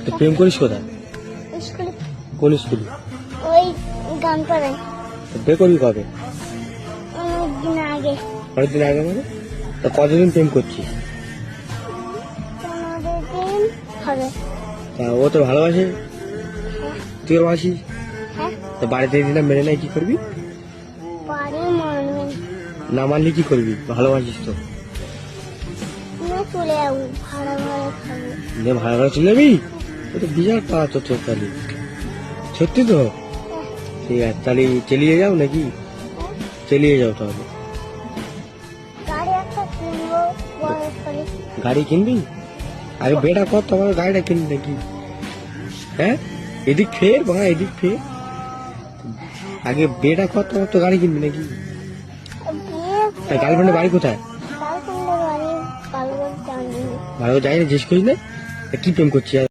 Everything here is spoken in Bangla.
তো প্রেম করিস কোথায়? স্কুলে। কোন স্কুলে? ওই গান পড়ায়। বিয়ে করবি কবে? অনেকদিন আগে। অনেকদিন আগে মানে? তা কতদিন প্রেম করছিস? 15 দিন হবে। তা ও তো ভালোবাসে, তুই ভালোবাসিস, হ্যাঁ, তা বাড়িতে দিনা মেনে নেয়, কি করবি? বাড়ি মানবেন না মানলে কি করবি? ভালোবাসিস তো। না, চলে যাবো, ভাড়া ভাড়া খাবো। নিয়ে ভাড়া করে চলে যাবি? ও তো বিশাল পাওয়া তো তোর তাহলে। সত্যি তো? ঠিক আছে, তাহলে চালিয়ে যাও নাকি? চালিয়ে যাও তাহলে। গাড়ি একটা কিনবো বয়স হলে। গাড়ি কিনবি? আগে বেটা কর, তোমার গাড়িটা কিনবি নাকি? হ্যাঁ, এদিক ফের ভাঙা, এদিক ফের। আগে বেটা কর, তোমার তো গাড়ি কিনবি নাকি? বিয়ে গার্লফ্রেন্ডের বাড়ি কোথায়? গার্লফ্রেন্ডের বাড়ি ভালো করে জানি না। ভালো যাই না, জিজ্ঞেস করিস না? তা কি প্রেম করছিস?